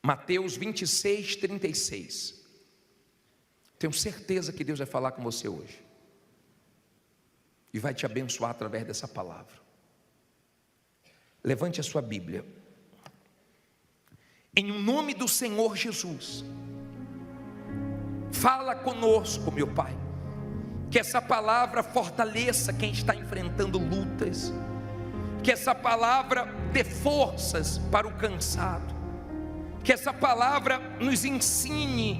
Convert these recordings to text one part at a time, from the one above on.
Mateus 26, 36. Tenho certeza que Deus vai falar com você hoje e vai te abençoar através dessa palavra. Levante a sua Bíblia. Em nome do Senhor Jesus, fala conosco, meu Pai, que essa palavra fortaleça quem está enfrentando lutas, que essa palavra dê forças para o cansado, que essa palavra nos ensine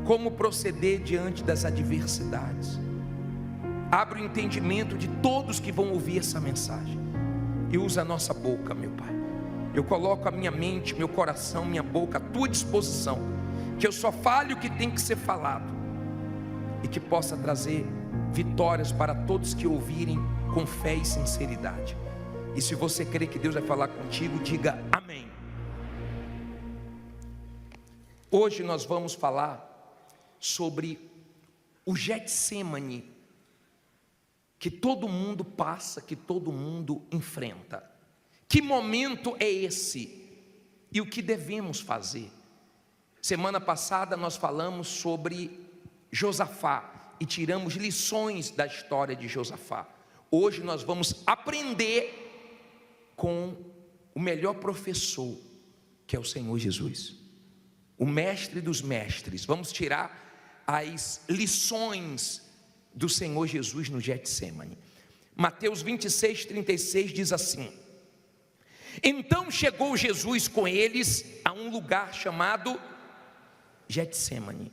como proceder diante das adversidades. Abre o entendimento de todos que vão ouvir essa mensagem e usa a nossa boca, meu Pai. Eu coloco a minha mente, meu coração, minha boca à tua disposição, que eu só fale o que tem que ser falado e que possa trazer vitórias para todos que ouvirem com fé e sinceridade. E se você crê que Deus vai falar contigo, diga amém. Hoje nós vamos falar sobre o Getsêmani, que todo mundo passa, que todo mundo enfrenta. Que momento é esse? E o que devemos fazer? Semana passada nós falamos sobre Josafá e tiramos lições da história de Josafá. Hoje nós vamos aprender com o melhor professor, que é o Senhor Jesus, o mestre dos mestres. Vamos tirar as lições do Senhor Jesus no Getsêmani. Mateus 26, 36 diz assim: então chegou Jesus com eles a um lugar chamado Getsêmani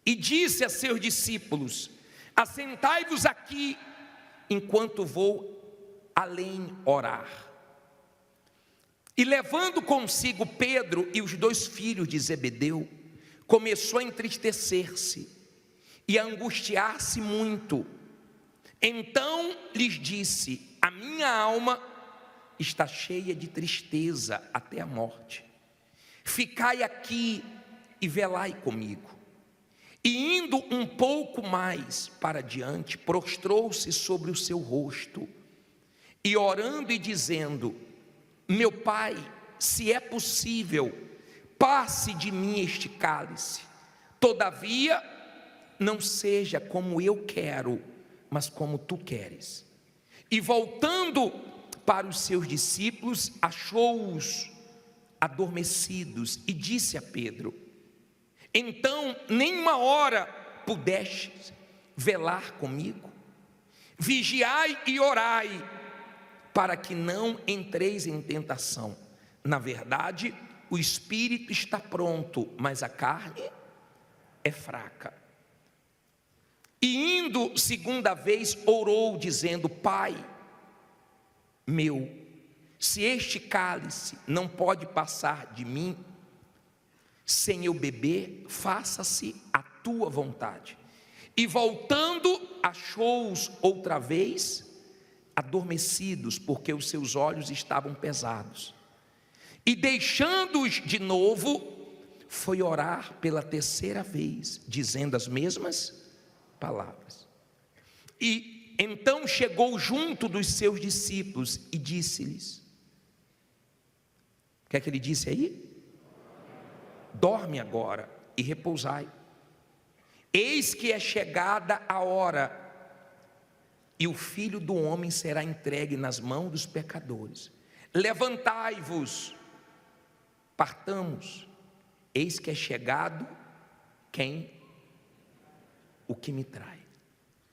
e disse a seus discípulos: assentai-vos aqui enquanto vou além orar. E levando consigo Pedro e os 2 filhos de Zebedeu, começou a entristecer-se e a angustiar-se muito. Então lhes disse: a minha alma está cheia de tristeza até a morte. Ficai aqui e velai comigo. E indo um pouco mais para diante, prostrou-se sobre o seu rosto, e orando e dizendo: meu Pai, se é possível, passe de mim este cálice, todavia não seja como eu quero, mas como tu queres. E voltando para os seus discípulos, achou-os adormecidos e disse a Pedro: então nem uma hora pudestes velar comigo? Vigiai e orai, para que não entreis em tentação. Na verdade, o espírito está pronto, mas a carne é fraca. E indo segunda vez, orou dizendo: Pai meu, se este cálice não pode passar de mim sem eu beber, faça-se a tua vontade. E voltando, achou-os outra vez adormecidos, porque os seus olhos estavam pesados. E deixando-os de novo, foi orar pela 3ª vez, dizendo as mesmas palavras. E então chegou junto dos seus discípulos e disse-lhes: o que é que ele disse aí? Dorme agora e repousai. Eis que é chegada a hora, e o Filho do Homem será entregue nas mãos dos pecadores. Levantai-vos, partamos. Eis que é chegado quem? O que me trai.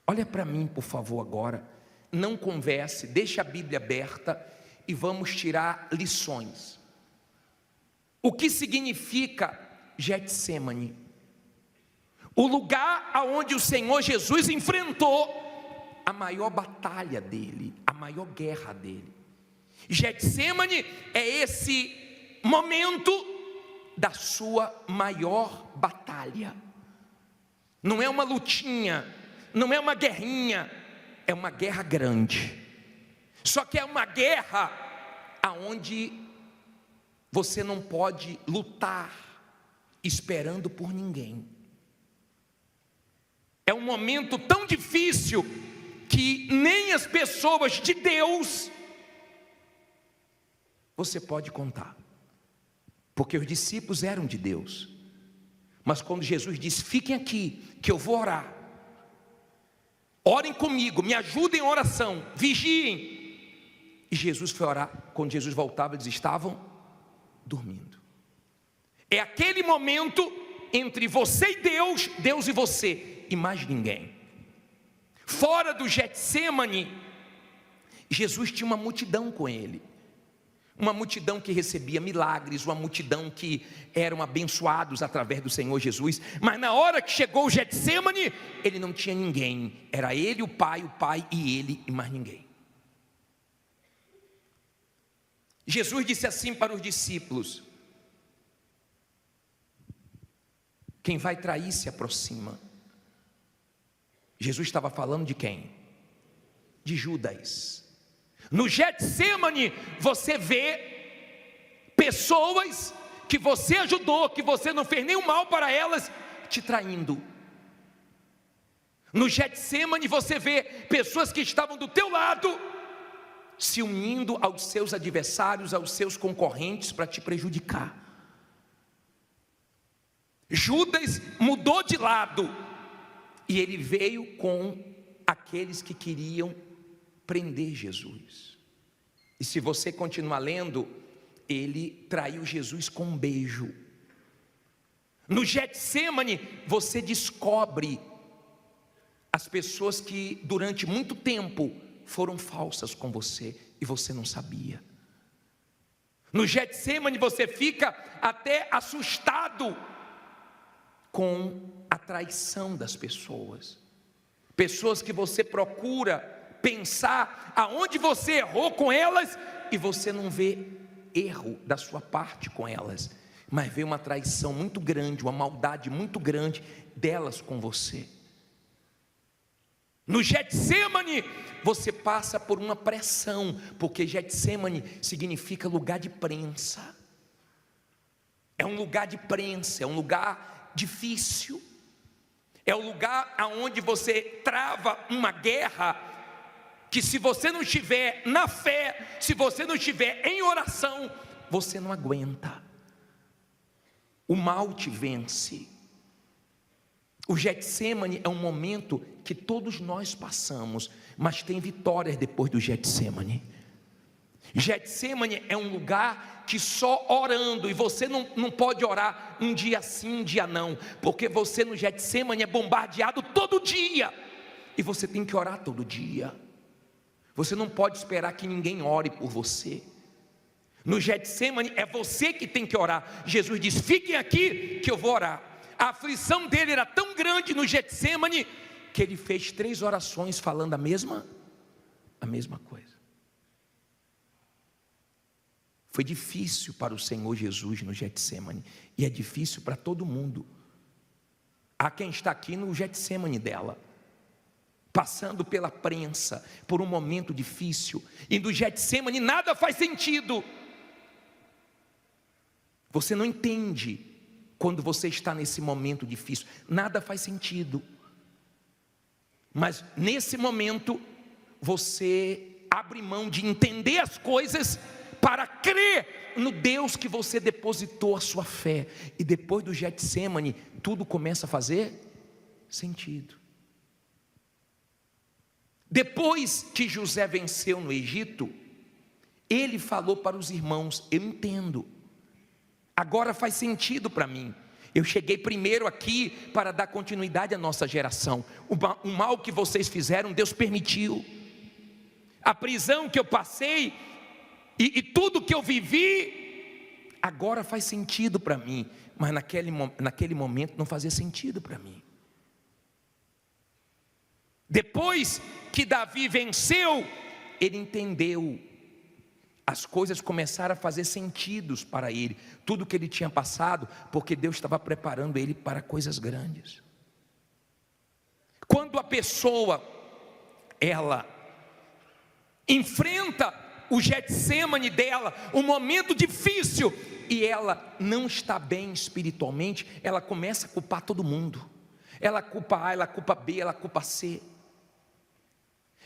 Olha para mim, por favor, agora. Não converse, deixa a Bíblia aberta e vamos tirar lições. O que significa Getsêmani? O lugar aonde o Senhor Jesus enfrentou a maior batalha dele, a maior guerra dele. Getsêmani é esse momento da sua maior batalha. Não é uma lutinha, não é uma guerrinha, é uma guerra grande. Só que é uma guerra aonde você não pode lutar esperando por ninguém. É um momento tão difícil que nem as pessoas de Deus você pode contar. porque os discípulos eram de Deus. Mas quando Jesus disse: fiquem aqui, que eu vou orar, orem comigo, me ajudem em oração, vigiem. E Jesus foi orar. Quando Jesus voltava, eles estavam dormindo. É aquele momento entre você e Deus, Deus e você, e mais ninguém. Fora do Getsemane, Jesus tinha uma multidão com ele. Uma multidão que recebia milagres, uma multidão que eram abençoados através do Senhor Jesus. Mas na hora que chegou o Getsemane, ele não tinha ninguém. Era ele, o Pai e ele e mais ninguém. Jesus disse assim para os discípulos: quem vai trair se aproxima. Jesus estava falando de quem? De Judas. No Getsemane você vê pessoas que você ajudou, que você não fez nenhum mal para elas, te traindo. No Getsemane você vê pessoas que estavam do teu lado, se unindo aos seus adversários, aos seus concorrentes para te prejudicar. Judas mudou de lado e ele veio com aqueles que queriam prender Jesus. E se você continuar lendo, ele traiu Jesus com um beijo. No Getsemane você descobre as pessoas que durante muito tempo foram falsas com você e você não sabia. No Getsemane você fica até assustado com a traição das pessoas. Pessoas que você procura pensar aonde você errou com elas e você não vê erro da sua parte com elas, mas vê uma traição muito grande, uma maldade muito grande delas com você. No Getsemane você passa por uma pressão, porque Getsemane significa lugar de prensa. É um lugar de prensa, é um lugar difícil. É o lugar aonde você trava uma guerra que, se você não estiver na fé, se você não estiver em oração, você não aguenta. O mal te vence. O Getsemane é um momento que todos nós passamos, mas tem vitórias depois do Getsemane. Getsemane é um lugar que só orando, e você não pode orar um dia sim, um dia não, porque você no Getsemane é bombardeado todo dia, e você tem que orar todo dia. Você não pode esperar que ninguém ore por você. No Getsemane é você que tem que orar. Jesus diz: fiquem aqui que eu vou orar. A aflição dele era tão grande no Getsemane que ele fez 3 orações falando a mesma coisa. Foi difícil para o Senhor Jesus no Getsemane, e é difícil para todo mundo. Há quem está aqui no Getsemane dela, passando pela prensa, por um momento difícil, e no Getsemane nada faz sentido. Você não entende quando você está nesse momento difícil, nada faz sentido. Mas nesse momento você abre mão de entender as coisas para crer no Deus que você depositou a sua fé. E depois do Getsemane, tudo começa a fazer sentido. Depois que José venceu no Egito, ele falou para os irmãos: eu entendo, agora faz sentido para mim. Eu cheguei primeiro aqui para dar continuidade à nossa geração. O mal que vocês fizeram, Deus permitiu. A prisão que eu passei e tudo que eu vivi, agora faz sentido para mim. Mas naquele momento não fazia sentido para mim. Depois que Davi venceu, ele entendeu. As coisas começaram a fazer sentido para ele, tudo que ele tinha passado, porque Deus estava preparando ele para coisas grandes. Quando a pessoa, ela enfrenta o Getsemane dela, um momento difícil, e ela não está bem espiritualmente, ela começa a culpar todo mundo. Ela culpa A, ela culpa B, ela culpa C.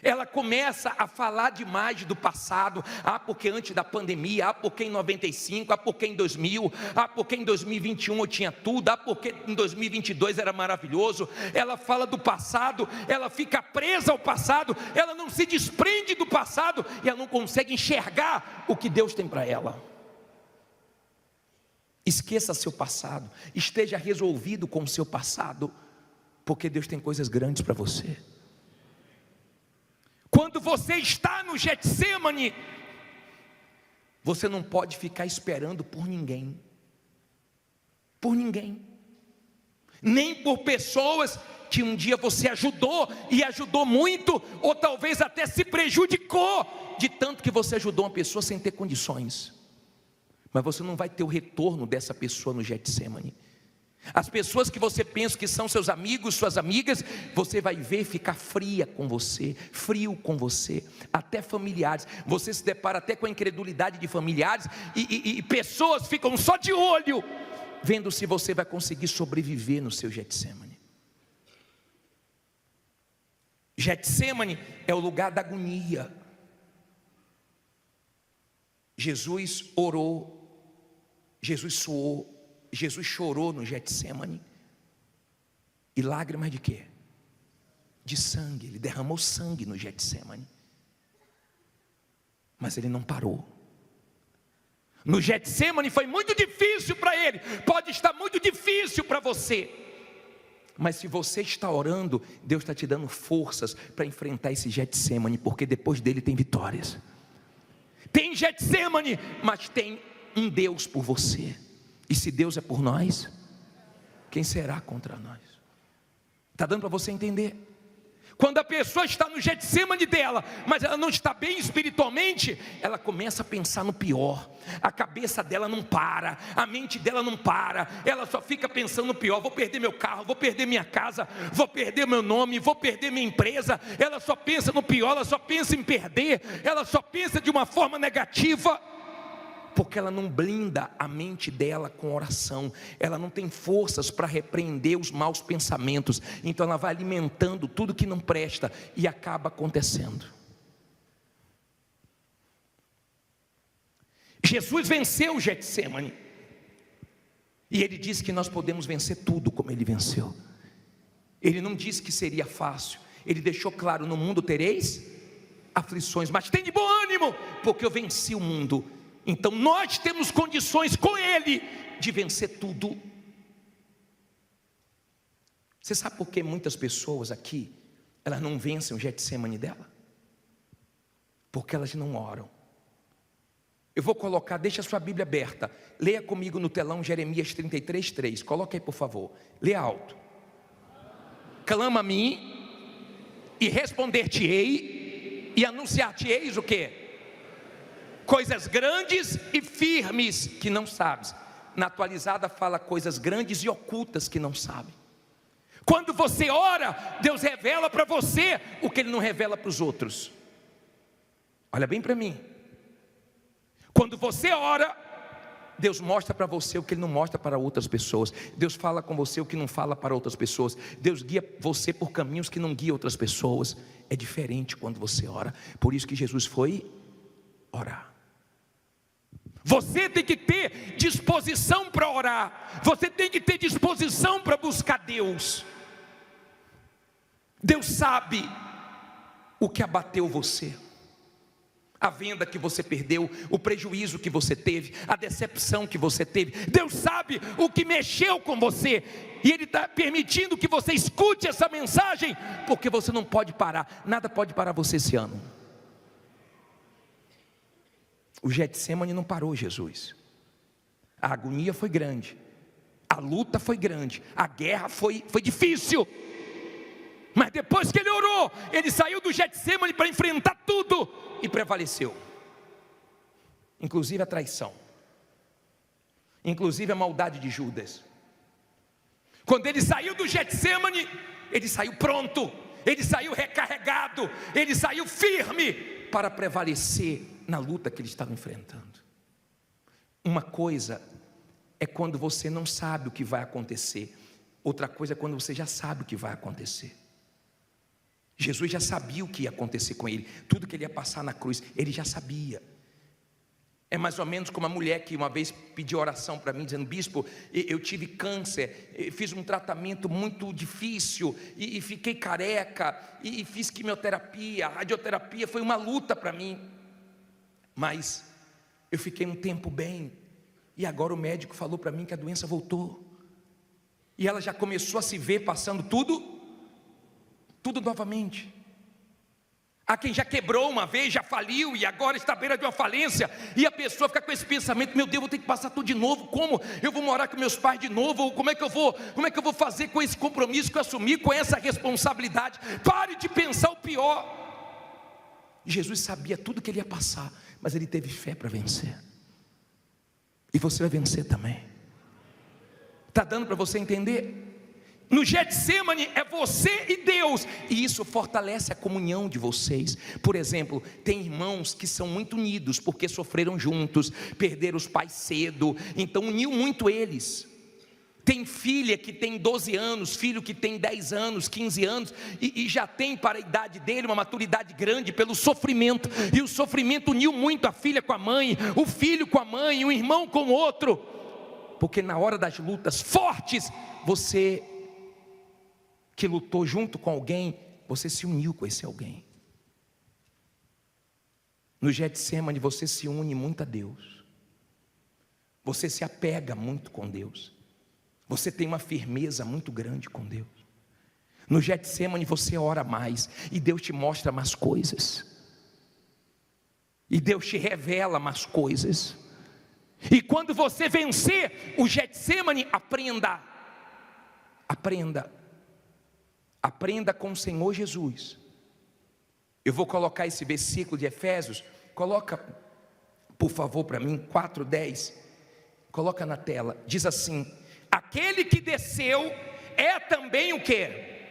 Ela começa a falar demais do passado. Porque antes da pandemia, porque em 95, porque em 2000, porque em 2021 eu tinha tudo, porque em 2022 era maravilhoso. Ela fala do passado, ela fica presa ao passado, ela não se desprende do passado e ela não consegue enxergar o que Deus tem para ela. Esqueça seu passado, esteja resolvido com o seu passado, porque Deus tem coisas grandes para você. Quando você está no Getsêmani, você não pode ficar esperando por ninguém, nem por pessoas que um dia você ajudou e ajudou muito, ou talvez até se prejudicou de tanto que você ajudou uma pessoa sem ter condições. Mas você não vai ter o retorno dessa pessoa no Getsêmani. As pessoas que você pensa que são seus amigos, suas amigas, você vai ver ficar frio com você, até familiares. Você se depara até com a incredulidade de familiares e pessoas ficam só de olho, vendo se você vai conseguir sobreviver no seu Getsêmani. Getsêmani é o lugar da agonia. Jesus orou, Jesus suou, Jesus chorou no Getsêmani. E lágrimas de quê? De sangue. Ele derramou sangue no Getsêmani. Mas ele não parou. No Getsêmani foi muito difícil para ele. Pode estar muito difícil para você. Mas se você está orando, Deus está te dando forças para enfrentar esse Getsêmani, porque depois dele tem vitórias. Tem Getsêmani, mas tem um Deus por você. E se Deus é por nós, quem será contra nós? Está dando para você entender? Quando a pessoa está no Getsêmani dela, mas ela não está bem espiritualmente, ela começa a pensar no pior. A cabeça dela não para, a mente dela não para, ela só fica pensando no pior. Vou perder meu carro, vou perder minha casa, vou perder meu nome, vou perder minha empresa. Ela só pensa no pior, ela só pensa em perder, ela só pensa de uma forma negativa, porque ela não blinda a mente dela com oração. Ela não tem forças para repreender os maus pensamentos. Então ela vai alimentando tudo que não presta e acaba acontecendo. Jesus venceu o Getsêmani, e ele disse que nós podemos vencer tudo como ele venceu. Ele não disse que seria fácil. Ele deixou claro: no mundo tereis aflições, mas tem de bom ânimo, porque eu venci o mundo. Então nós temos condições com ele de vencer tudo. Você sabe por que muitas pessoas aqui, elas não vencem o Getsêmani dela? Porque elas não oram. Eu vou colocar, deixa a sua Bíblia aberta, leia comigo no telão Jeremias 33:3, coloca aí por favor, leia alto. Clama a mim e responder-te-ei e anunciar-te-eis o quê? Coisas grandes e firmes que não sabes. Na atualizada fala coisas grandes e ocultas que não sabe. Quando você ora, Deus revela para você o que Ele não revela para os outros. Olha bem para mim. Quando você ora, Deus mostra para você o que Ele não mostra para outras pessoas. Deus fala com você o que não fala para outras pessoas. Deus guia você por caminhos que não guia outras pessoas. É diferente quando você ora. Por isso que Jesus foi orar. Você tem que ter disposição para orar. Você tem que ter disposição para buscar Deus. Deus sabe o que abateu você, a venda que você perdeu, o prejuízo que você teve, a decepção que você teve. Deus sabe o que mexeu com você, e Ele está permitindo que você escute essa mensagem, porque você não pode parar. Nada pode parar você esse ano. O Getsêmani não parou Jesus. A agonia foi grande, a luta foi grande, a guerra foi difícil. Mas depois que ele orou, ele saiu do Getsêmani para enfrentar tudo e prevaleceu. Inclusive a traição, inclusive a maldade de Judas. Quando ele saiu do Getsêmani, ele saiu pronto, ele saiu recarregado, ele saiu firme para prevalecer na luta que ele estava enfrentando. Uma coisa é quando você não sabe o que vai acontecer, outra coisa é quando você já sabe o que vai acontecer. Jesus já sabia o que ia acontecer com ele, tudo que ele ia passar na cruz, ele já sabia. É mais ou menos como a mulher que uma vez pediu oração para mim, dizendo: bispo, eu tive câncer, fiz um tratamento muito difícil, e fiquei careca, e fiz quimioterapia, radioterapia, foi uma luta para mim, mas eu fiquei um tempo bem, e agora o médico falou para mim que a doença voltou, e ela já começou a se ver passando tudo novamente. Há quem já quebrou uma vez, já faliu e agora está à beira de uma falência, e a pessoa fica com esse pensamento: meu Deus, vou ter que passar tudo de novo, como? Eu vou morar com meus pais de novo, como é que eu vou fazer com esse compromisso que eu assumi, com essa responsabilidade? Pare de pensar o pior. Jesus sabia tudo que ele ia passar, mas ele teve fé para vencer, e você vai vencer também. Está dando para você entender? No Getsemane é você e Deus, e isso fortalece a comunhão de vocês. Por exemplo, tem irmãos que são muito unidos, porque sofreram juntos, perderam os pais cedo, então uniu muito eles. Tem filha que tem 12 anos, filho que tem 10 anos, 15 anos, e já tem para a idade dele uma maturidade grande pelo sofrimento, e o sofrimento uniu muito a filha com a mãe, o filho com a mãe, o irmão com o outro, porque na hora das lutas fortes, você que lutou junto com alguém, você se uniu com esse alguém. No Getsemane você se une muito a Deus, você se apega muito com Deus, você tem uma firmeza muito grande com Deus. No Getsemane você ora mais, e Deus te mostra mais coisas, e Deus te revela mais coisas. E quando você vencer o Getsemane, aprenda com o Senhor Jesus. Eu vou colocar esse versículo de Efésios, coloca por favor para mim, 4:10, coloca na tela, diz assim: aquele que desceu é também o quê?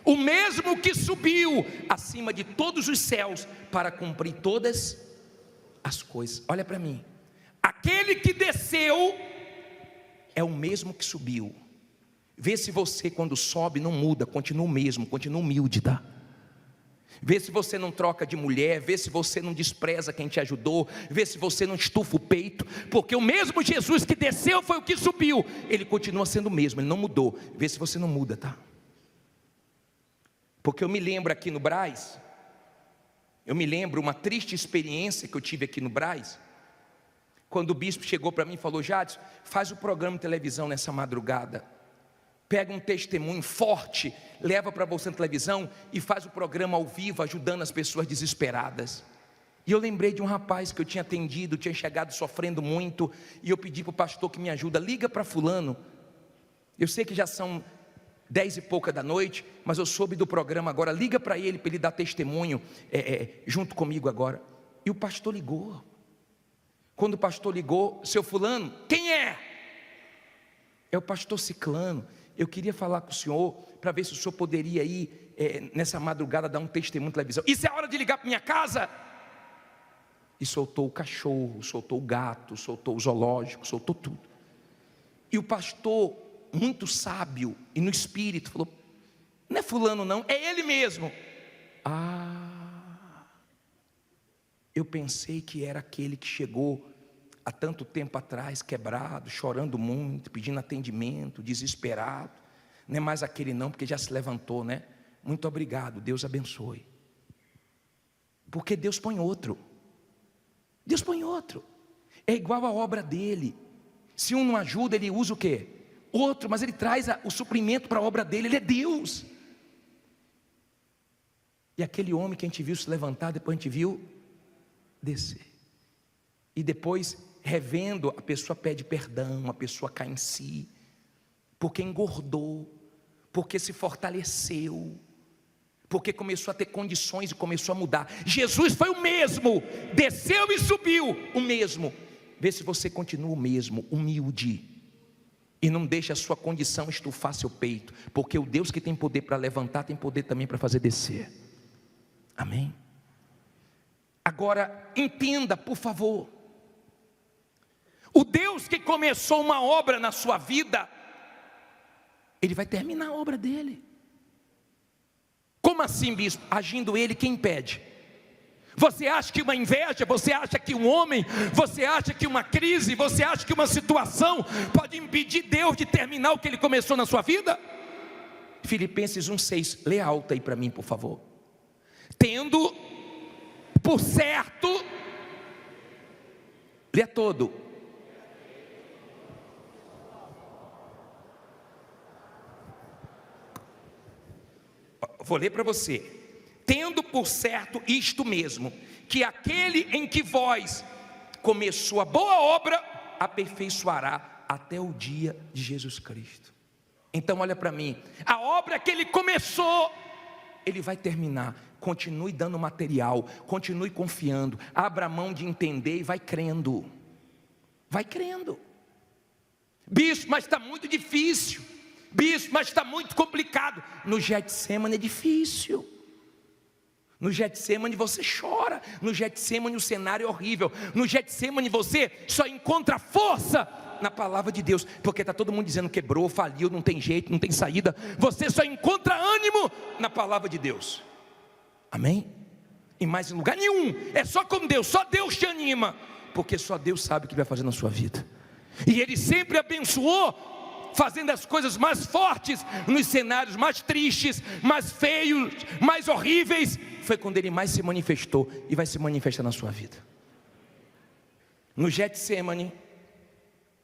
O mesmo que subiu acima de todos os céus, para cumprir todas as coisas. Olha para mim, aquele que desceu é o mesmo que subiu. Vê se você, quando sobe, não muda, continua o mesmo, continua humilde, tá? Vê se você não troca de mulher, vê se você não despreza quem te ajudou, vê se você não estufa o peito, porque o mesmo Jesus que desceu foi o que subiu, ele continua sendo o mesmo, ele não mudou. Vê se você não muda, tá? Porque eu me lembro aqui no Brás, uma triste experiência que eu tive aqui no Brás, quando o bispo chegou para mim e falou: Jadson, faz o programa de televisão nessa madrugada, pega um testemunho forte, leva para você na televisão e faz o programa ao vivo, ajudando as pessoas desesperadas. E eu lembrei de um rapaz que eu tinha atendido, tinha chegado sofrendo muito, e eu pedi para o pastor que me ajuda: liga para fulano. Eu sei que já são 10 e pouca da noite, mas eu soube do programa agora, liga para ele dar testemunho junto comigo agora. E o pastor ligou. Quando o pastor ligou: seu fulano, quem é? É o pastor Ciclano. Eu queria falar com o senhor, para ver se o senhor poderia ir nessa madrugada dar um testemunho na televisão. Isso é hora de ligar para minha casa? E soltou o cachorro, soltou o gato, soltou o zoológico, soltou tudo. E o pastor, muito sábio e no espírito, falou: não é fulano não, é ele mesmo. Eu pensei que era aquele que chegou há tanto tempo atrás, quebrado, chorando muito, pedindo atendimento, desesperado. Não é mais aquele não, porque já se levantou, né? Muito obrigado, Deus abençoe. Porque Deus põe outro. Deus põe outro. É igual a obra dele. Se um não ajuda, ele usa o quê? Outro, mas ele traz o suprimento para a obra dele, ele é Deus. E aquele homem que a gente viu se levantar, depois a gente viu descer. E depois, revendo, a pessoa pede perdão, a pessoa cai em si, porque engordou, porque se fortaleceu, porque começou a ter condições e começou a mudar. Jesus foi o mesmo, desceu e subiu, o mesmo. Vê se você continua o mesmo, humilde, e não deixa a sua condição estufar seu peito, porque o Deus que tem poder para levantar, tem poder também para fazer descer. Amém? Agora, entenda, por favor, o Deus que começou uma obra na sua vida, Ele vai terminar a obra dele. Como assim, bispo? Agindo ele, quem impede? Você acha que uma inveja, você acha que um homem, você acha que uma crise, você acha que uma situação pode impedir Deus de terminar o que Ele começou na sua vida? Filipenses 1,6, lê alto aí para mim, por favor. Tendo por certo, lê todo. Vou ler para você. Tendo por certo isto mesmo, que aquele em que vós começou a boa obra, aperfeiçoará até o dia de Jesus Cristo. Então olha para mim, a obra que Ele começou, Ele vai terminar. Continue dando material, continue confiando, abra mão de entender e vai crendo. Vai crendo. Bispo, mas está muito difícil. Bispo, mas está muito complicado. No Getsemane é difícil. No Getsemane você chora. No Getsemane o cenário é horrível. No Getsemane você só encontra força na palavra de Deus, porque está todo mundo dizendo quebrou, faliu, não tem jeito, não tem saída. Você só encontra ânimo na palavra de Deus. Amém? Em mais lugar nenhum. É só com Deus, só Deus te anima, porque só Deus sabe o que vai fazer na sua vida. E Ele sempre abençoou, fazendo as coisas mais fortes nos cenários mais tristes, mais feios, mais horríveis. Foi quando Ele mais se manifestou e vai se manifestar na sua vida. No Getsemane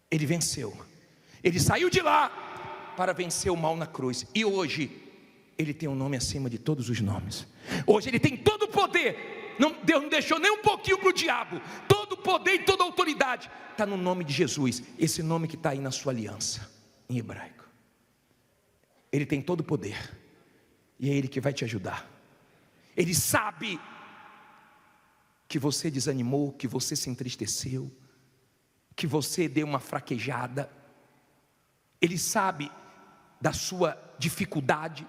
Ele venceu. Ele saiu de lá para vencer o mal na cruz. E hoje Ele tem um nome acima de todos os nomes. Hoje Ele tem todo o poder. Deus não deixou nem um pouquinho para o diabo. Todo o poder e toda a autoridade está no nome de Jesus. Esse nome que está aí na sua aliança, em hebraico. Ele tem todo o poder. E é Ele que vai te ajudar. Ele sabe que você desanimou, que você se entristeceu, que você deu uma fraquejada. Ele sabe da sua dificuldade,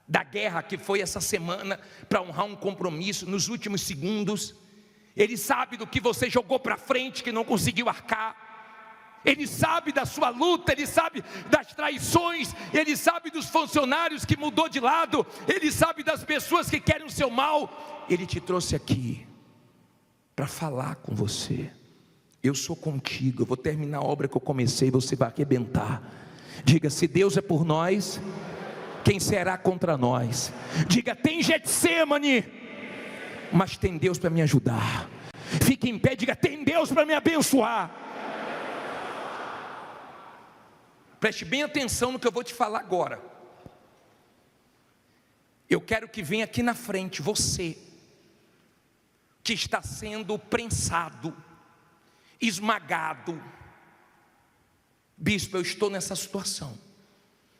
da guerra que foi essa semana para honrar um compromisso nos últimos segundos. Ele sabe do que você jogou para frente que não conseguiu arcar. Ele sabe da sua luta, Ele sabe das traições, Ele sabe dos funcionários que mudou de lado, Ele sabe das pessoas que querem o seu mal. Ele te trouxe aqui para falar com você. Eu sou contigo, eu vou terminar a obra que eu comecei, você vai arrebentar. Diga, se Deus é por nós, quem será contra nós? Diga, tem Getsemane, mas tem Deus para me ajudar. Fique em pé, diga, tem Deus para me abençoar. Preste bem atenção no que eu vou te falar agora. Eu quero que venha aqui na frente você, que está sendo prensado, esmagado. Bispo, eu estou nessa situação.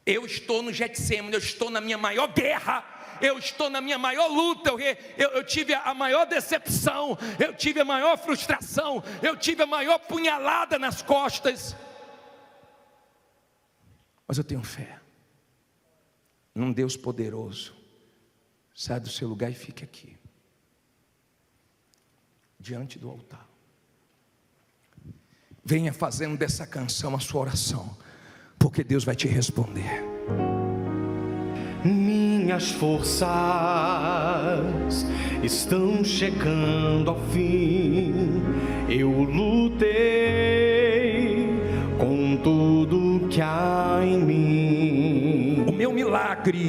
Eu estou no Getsemane, eu estou na minha maior guerra, eu estou na minha maior luta, eu tive a maior decepção, eu tive a maior frustração, eu tive a maior punhalada nas costas. Mas eu tenho fé num Deus poderoso. Sai do seu lugar e fique aqui, diante do altar. Venha fazendo dessa canção a sua oração, porque Deus vai te responder. Minhas forças estão chegando ao fim. Eu lutei com tudo que há em mim. O meu milagre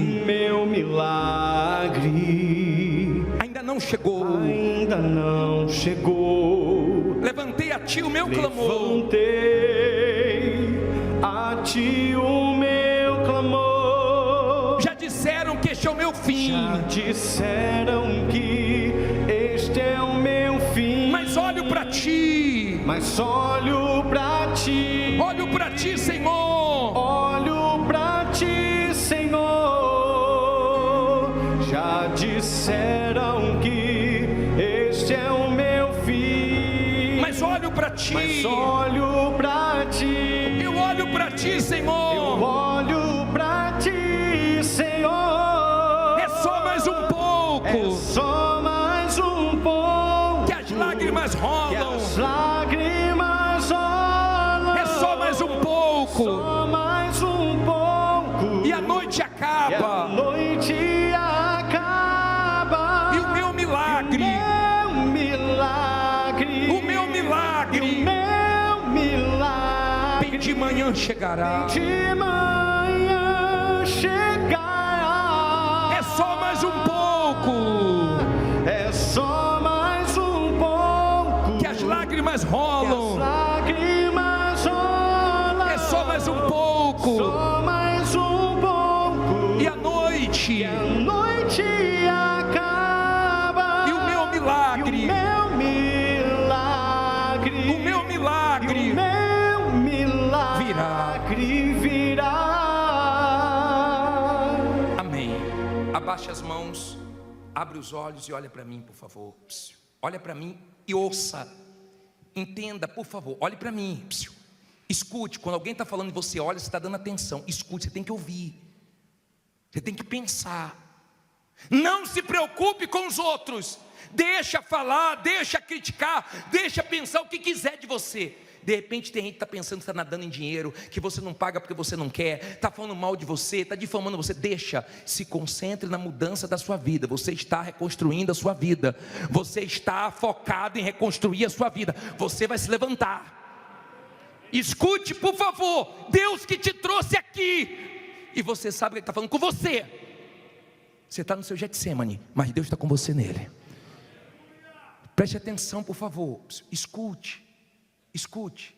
ainda não chegou. Ainda não chegou. Levantei a ti o meu clamor. Levantei a ti o meu clamor. Já disseram que este é o meu fim. Já disseram que este é o meu fim. Mas olho para ti. Mas olho para ti. Olho para ti, Senhor. Olho para ti, Senhor. Já disseram que este é o meu fim. Mas olho para ti. Mas olho para ti. Eu olho para ti, Senhor. Eu olho para ti, Senhor. É só mais um pouco. É só mais um pouco. Que as lágrimas rolam. Que as lágrimas rolam. É só mais um pouco. Só mais um pouco. E a noite acaba. E a noite acaba. de manhã chegará. de manhã chegará. É só mais um pouco. É só mais um pouco. Que as lágrimas rolam. As lágrimas rolam. É só mais um pouco. Só mais um pouco. E a noite. A noite acaba. E o meu milagre. E o meu milagre. O meu milagre. E o meu milagre virá. Amém. Abaixe as mãos, abre os olhos e olha para mim, por favor. Olha para mim e ouça. Entenda, por favor, olhe para mim. Escute, quando alguém está falando de você, olha, você está dando atenção. Escute, você tem que ouvir. Você tem que pensar. Não se preocupe com os outros. Deixa falar, deixa criticar, deixa pensar o que quiser de você. De repente tem gente que está pensando que está nadando em dinheiro, que você não paga porque você não quer, está falando mal de você, está difamando você. Deixa, se concentre na mudança da sua vida. Você está reconstruindo a sua vida. Você está focado em reconstruir a sua vida. Você vai se levantar. Escute, por favor, Deus que te trouxe aqui, e você sabe que Ele está falando com você. Você está no seu Getsemane, mas Deus está com você nele. Preste atenção, por favor. Escute. Escute.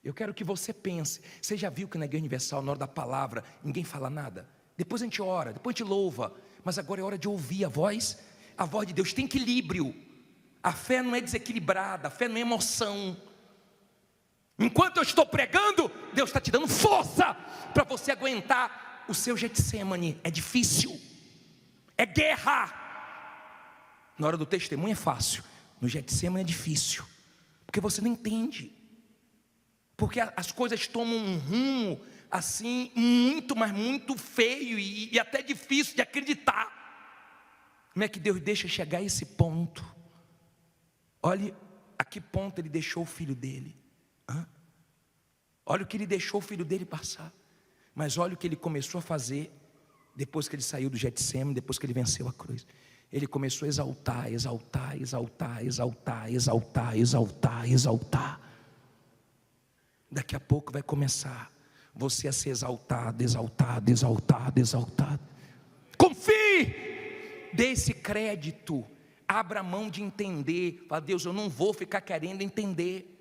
Eu quero que você pense. Você já viu que na Igreja Universal, na hora da palavra, ninguém fala nada? Depois a gente ora, depois a gente louva, mas agora é hora de ouvir a voz de Deus. Tem equilíbrio. A fé não é desequilibrada, a fé não é emoção. Enquanto eu estou pregando, Deus está te dando força para você aguentar o seu Getsemane. É difícil, é guerra. Na hora do testemunho é fácil, no Getsemane é difícil, porque você não entende, porque as coisas tomam um rumo assim, muito, mas muito feio e até difícil de acreditar. Como é que Deus deixa chegar a esse ponto? Olhe a que ponto Ele deixou o filho dele. Olha o que Ele deixou o filho dele passar. Mas olha o que Ele começou a fazer depois que Ele saiu do Getsemane, depois que Ele venceu a cruz. Ele começou a exaltar, exaltar, exaltar, exaltar, exaltar, exaltar, exaltar. Daqui a pouco vai começar você a ser exaltado, exaltado, exaltado, exaltado. Confie, dê esse crédito, abra a mão de entender. Fala, Deus, eu não vou ficar querendo entender.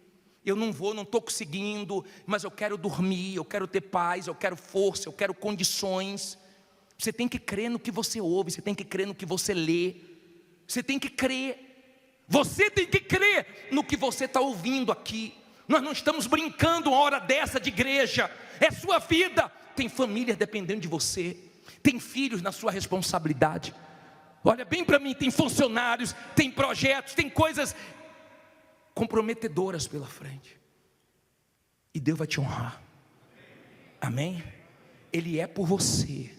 Eu não estou conseguindo, mas eu quero dormir, eu quero ter paz, eu quero força, eu quero condições. Você tem que crer no que você ouve, você tem que crer no que você lê, você tem que crer, você tem que crer no que você está ouvindo aqui. Nós não estamos brincando uma hora dessa de igreja, é sua vida. Tem família dependendo de você, tem filhos na sua responsabilidade. Olha bem para mim, tem funcionários, tem projetos, tem coisas comprometedoras pela frente, e Deus vai te honrar. Amém? Ele é por você.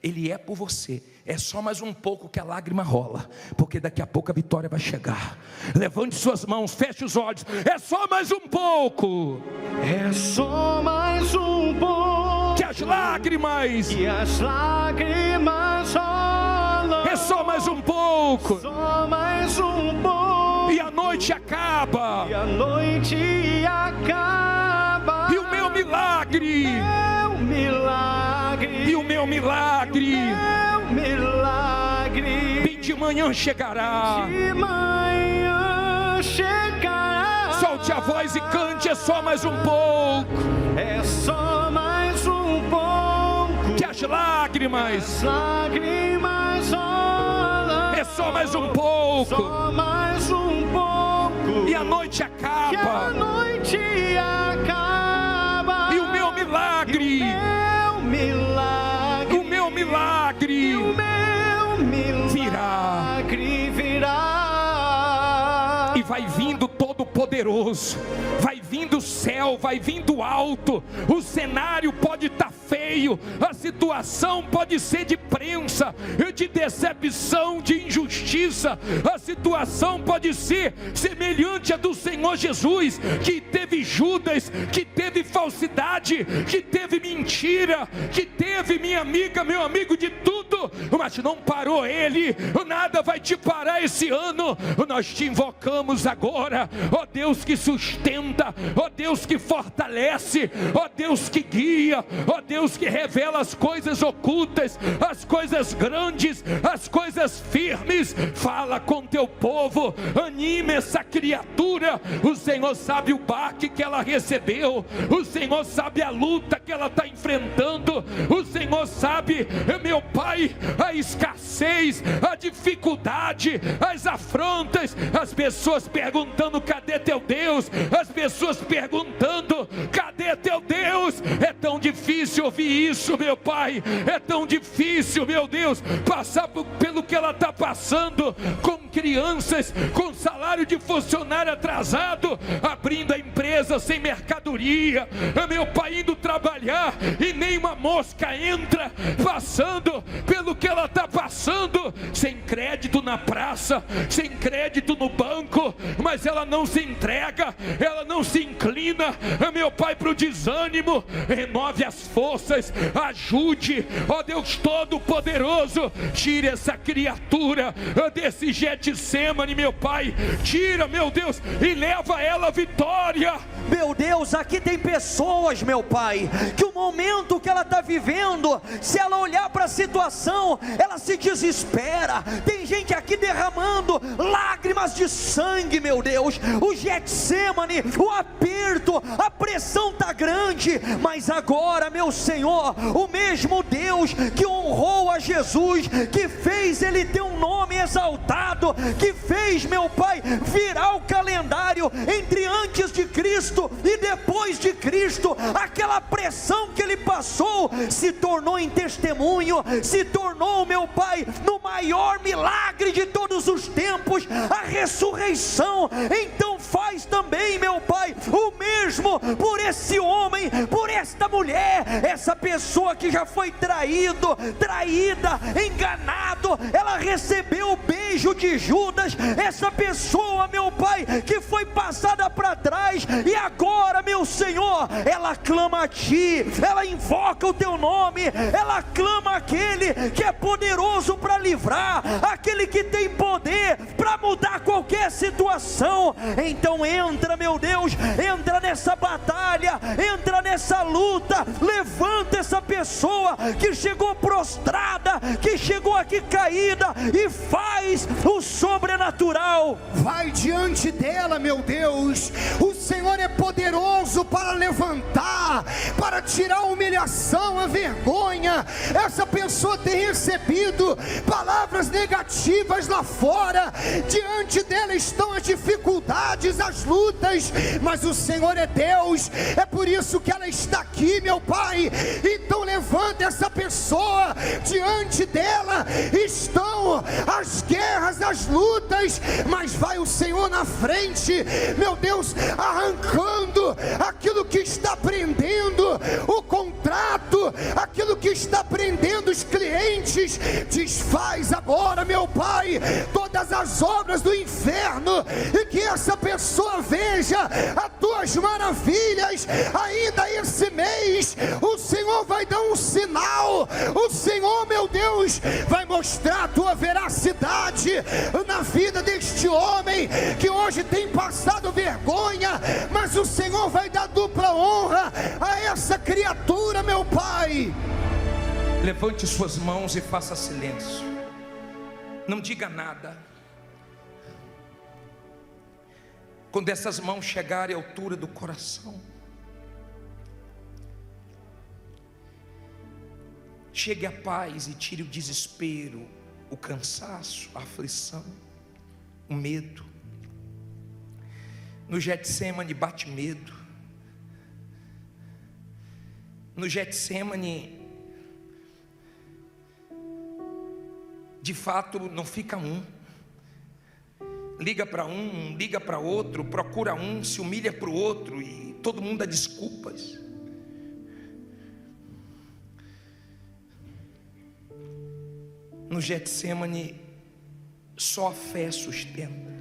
Ele é por você. É só mais um pouco que a lágrima rola, porque daqui a pouco a vitória vai chegar. Levante suas mãos, feche os olhos. É só mais um pouco. É só mais um pouco. Que as lágrimas rolam. É só mais um pouco. Só mais um pouco. E a noite acaba. E a noite acaba. E o meu milagre. E o meu milagre. Bem de manhã chegará. De manhã chegará. Solte a voz e cante. É só mais um pouco. É só mais um pouco. Que as lágrimas rolam. É só mais um pouco. Só mais um pouco. E a noite acaba. Que a noite acaba. E o meu milagre. O meu milagre virá. E vai vindo Todo-Poderoso, vai vindo o céu, vai vindo alto. O cenário pode estar feio, a situação pode ser de prensa, de decepção, de injustiça. A situação pode ser semelhante à do Senhor Jesus, que teve Judas, que teve falsidade, que teve mentira, que teve, minha amiga, meu amigo, de tudo, mas não parou ele. Nada vai te parar esse ano. Nós te invocamos agora, ó Deus que sustenta, ó Deus que fortalece, ó Deus que guia, ó Deus que revela as coisas ocultas, as coisas grandes, as coisas firmes. Fala com teu povo, anime essa criatura. O Senhor sabe o baque que ela recebeu, o Senhor sabe a luta que ela está enfrentando, o Senhor sabe, meu Pai, a escassez, a dificuldade, as afrontas, as pessoas perguntando: cadê teu Deus? As pessoas perguntando: cadê teu Deus? É tão difícil ouvir isso, meu Pai, é tão difícil, meu Deus, passar pelo que ela está passando, com crianças, com salário de funcionário atrasado, abrindo a empresa sem mercadoria, meu Pai, indo trabalhar e nem uma mosca entra, passando pelo que ela está passando, sem crédito na praça, sem crédito no banco, mas ela não se entrega, ela não se inclina, meu Pai, para o desânimo. Renove as forças, ajude, ó Deus Todo-Poderoso, tire essa criatura desse Getsemane, meu Pai, tira, meu Deus, e leva ela à vitória. Meu Deus, aqui tem pessoas, meu Pai, que o momento que ela está vivendo, se ela olhar para a situação, ela se desespera. Tem gente aqui derramando lágrimas de sangue, meu Deus. O Getsemane, o aperto, a pressão está grande, mas agora, meu Senhor, o mesmo Deus que honrou a Jesus, que fez ele ter um nome exaltado, que fez, meu Pai, virar o calendário entre antes de Cristo e depois de Cristo, aquela pressão que ele passou se tornou em testemunho, se tornou, meu Pai, no maior milagre de todos os tempos, a ressurreição. Então faz também, meu Pai, o mesmo por esse homem, por esta mulher, essa pessoa que já foi traída, enganado, ela recebeu o beijo de Judas, essa pessoa, meu Pai, que foi passada para trás, e agora, meu Senhor, ela clama a Ti, ela invoca o Teu nome, ela clama aquele que é poderoso para livrar, aquele que tem poder para mudar qualquer situação. Então entra, meu Deus, entra nessa batalha, entra nessa luta, levanta essa pessoa que chegou prostrada, que chegou aqui caída, e faz o sobrenatural. Vai diante dela, meu Deus. O Senhor é poderoso para levantar, para tirar a humilhação, a vergonha. Essa pessoa tem recebido palavras negativas lá fora, diante dela estão as dificuldades, as lutas, mas o Senhor é Deus, é por isso que ela está aqui, meu Pai. Então levanta essa pessoa, diante dela estão as guerras, as lutas, mas vai o Senhor na frente, meu Deus, arrancando aquilo que está prendendo o contrato, aquilo que está prendendo os clientes. Desfaz agora, meu Pai, todas as obras do inferno, e que essa pessoa veja as tuas maravilhas. Ainda esse mês o Senhor vai dar um sinal, o Senhor, meu Deus, vai mostrar a tua veracidade na vida deste homem que hoje tem passado vergonha, mas o Senhor vai dar dupla honra a essa criatura, meu Pai. Levante suas mãos e faça silêncio, não diga nada. Quando essas mãos chegarem à altura do coração, chegue a paz e tire o desespero, o cansaço, a aflição, o medo. No Getsemane bate medo, no Getsemane de fato não fica um, liga para um, liga para outro, procura um, se humilha para o outro, e todo mundo dá desculpas. No Getsemane só a fé sustenta,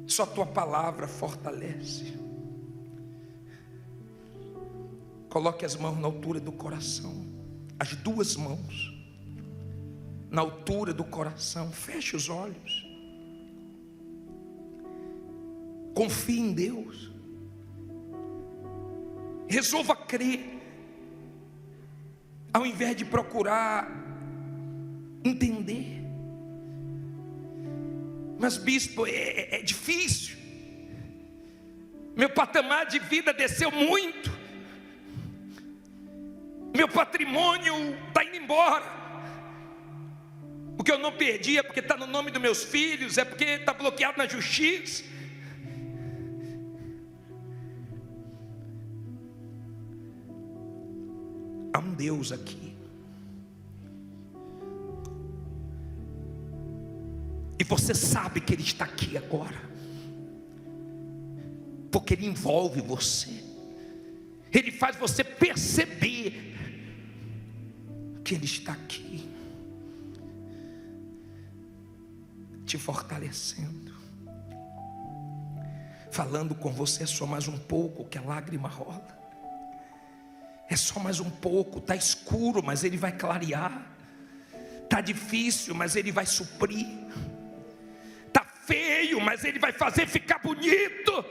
só a tua palavra fortalece. Coloque as mãos na altura do coração, as duas mãos na altura do coração, feche os olhos. Confie em Deus. Resolva crer, ao invés de procurar entender. Mas bispo, é difícil. Meu patamar de vida desceu muito. Meu patrimônio está indo embora. O que eu não perdi é porque está no nome dos meus filhos, é porque está bloqueado na justiça. Há um Deus aqui. E você sabe que Ele está aqui agora, porque Ele envolve você. Ele faz você perceber que Ele está aqui, te fortalecendo, falando com você. É só mais um pouco que a lágrima rola. É só mais um pouco. Está escuro, mas Ele vai clarear. Está difícil, mas Ele vai suprir. Está feio, mas Ele vai fazer ficar bonito.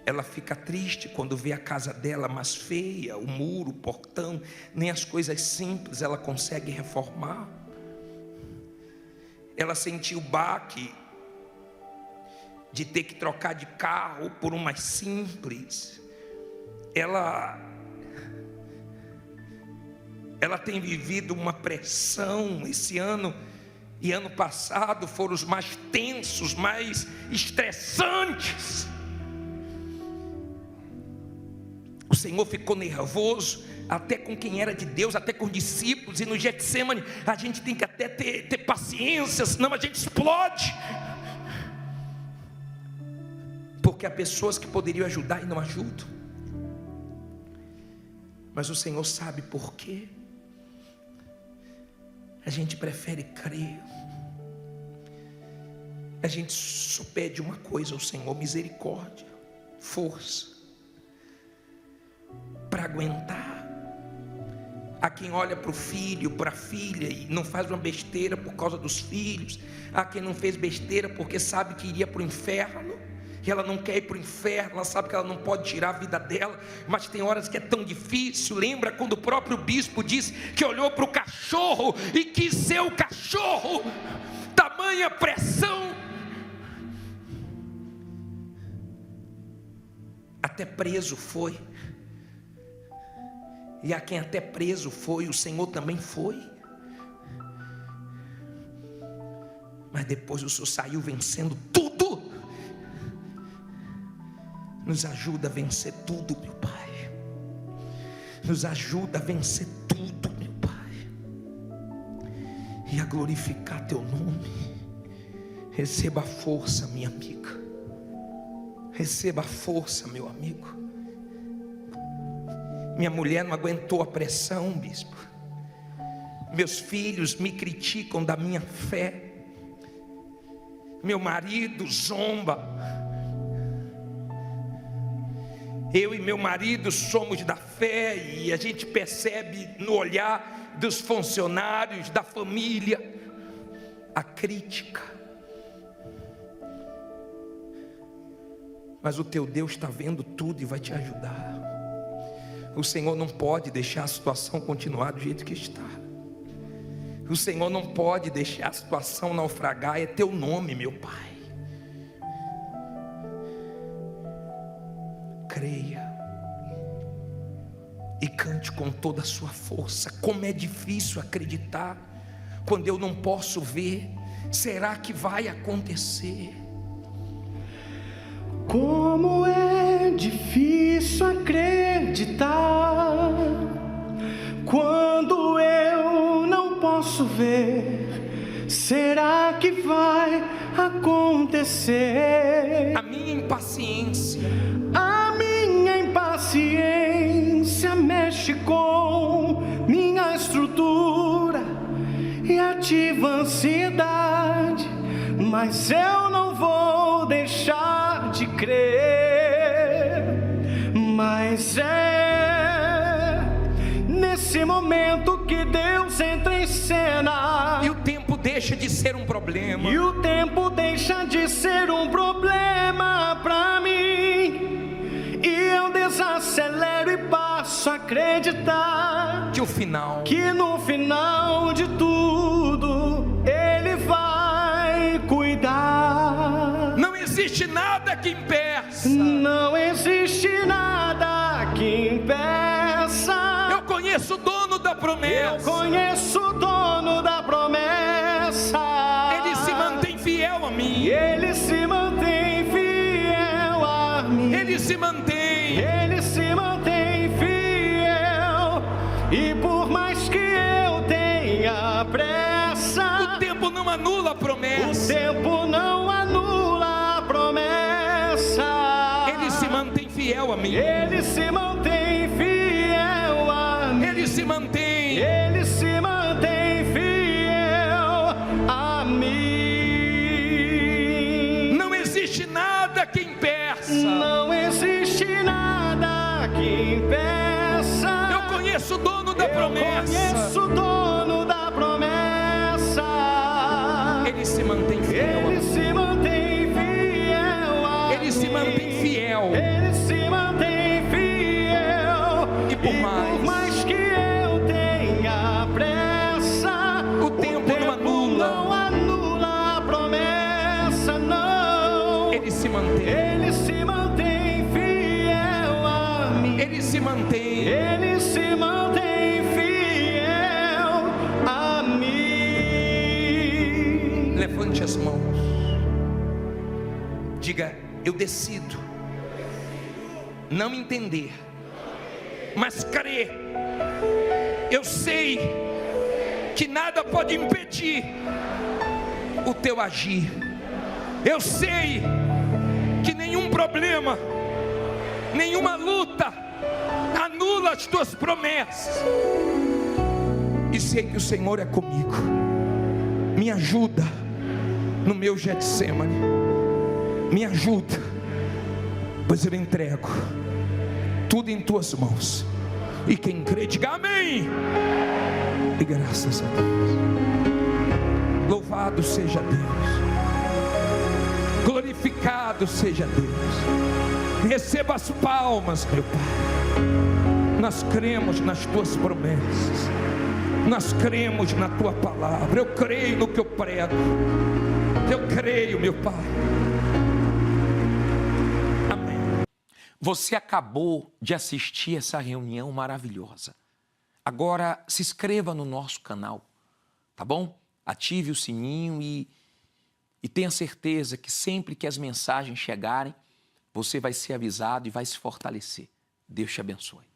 Ela fica triste quando vê a casa dela mais feia, o muro, o portão, nem as coisas simples ela consegue reformar. Ela sentiu o baque de ter que trocar de carro por um mais simples. Ela tem vivido uma pressão. Esse ano e ano passado foram os mais tensos, mais estressantes. O Senhor ficou nervoso até com quem era de Deus, até com os discípulos. E no Getsemane a gente tem que até ter paciência, senão a gente explode. Porque há pessoas que poderiam ajudar e não ajudam. Mas o Senhor sabe por quê. A gente prefere crer. A gente só pede uma coisa ao Senhor: misericórdia, força para aguentar. Há quem olha para o filho, para a filha e não faz uma besteira por causa dos filhos. Há quem não fez besteira porque sabe que iria para o inferno, e ela não quer ir para o inferno. Ela sabe que ela não pode tirar a vida dela, mas tem horas que é tão difícil. Lembra quando o próprio bispo disse que olhou para o cachorro e quis ser o cachorro? Tamanha pressão. Até preso foi. E a quem até preso foi, o Senhor também foi. Mas depois o Senhor saiu vencendo tudo. Nos ajuda a vencer tudo, meu Pai. Nos ajuda a vencer tudo, meu Pai. E a glorificar Teu nome. Receba a força, minha amiga. Receba a força, meu amigo. Minha mulher não aguentou a pressão, bispo. Meus filhos me criticam da minha fé. Meu marido zomba. Eu e meu marido somos da fé, e a gente percebe no olhar dos funcionários, da família, a crítica. Mas o teu Deus está vendo tudo e vai te ajudar. O Senhor não pode deixar a situação continuar do jeito que está. O Senhor não pode deixar a situação naufragar. É Teu nome, meu Pai. Creia e cante com toda a sua força. Como é difícil acreditar quando eu não posso ver. Será que vai acontecer? Como é difícil acreditar quando eu não posso ver. Será que vai acontecer? A minha impaciência mexe com minha estrutura e ativa a ansiedade, mas eu não vou deixar de crer. Mas é nesse momento que Deus entra em cena, e o tempo deixa de ser um problema. E o tempo deixa de ser um problema pra mim. E eu desacelero e passo a acreditar Que o final, que no final de tudo Ele vai cuidar. não existe nada que impeça. Não existe nada que impeça. Eu conheço o dono da Eu promessa. conheço o dono da promessa. Ele se mantém fiel a mim. Ele se mantém fiel a mim. Ele se mantém. Ele se mantém fiel. E por mais que eu tenha pressa, O tempo não anula a o promessa. tempo não anula a promessa. Ele se mantém fiel a mim. Ele se mantém fiel a mim. Ele se mantém. Ele se mantém fiel a mim. Não existe nada que impeça. Não existe nada que impeça. Eu conheço o dono da promessa. Conheço o dono da promessa. Ele se mantém fiel a Ele mim. se mantém fiel a Ele se mim. mantém fiel. Ele se mantém fiel. E por mais que eu tenha pressa, o tempo não anula. Não anula a promessa, não. Ele se mantém. Ele se mantém fiel a mim. Ele se mantém. Ele se mantém fiel a mim. Levante as mãos. Diga: eu decido não entender, mas crer. Eu sei que nada pode impedir o teu agir. Eu sei que nenhum problema, nenhuma luta anula as tuas promessas. E sei que o Senhor é comigo. Me ajuda no meu Getsemane. Me ajuda, pois eu entrego tudo em tuas mãos. E quem crê, diga amém. E graças a Deus. Louvado seja Deus. Glorificado seja Deus. Receba as palmas, meu Pai. Nós cremos nas tuas promessas. Nós cremos na tua palavra. Eu creio no que eu prego. Eu creio, meu Pai. Amém. Você acabou de assistir essa reunião maravilhosa. Agora se inscreva no nosso canal, tá bom? Ative o sininho e tenha certeza que sempre que as mensagens chegarem, você vai ser avisado e vai se fortalecer. Deus te abençoe.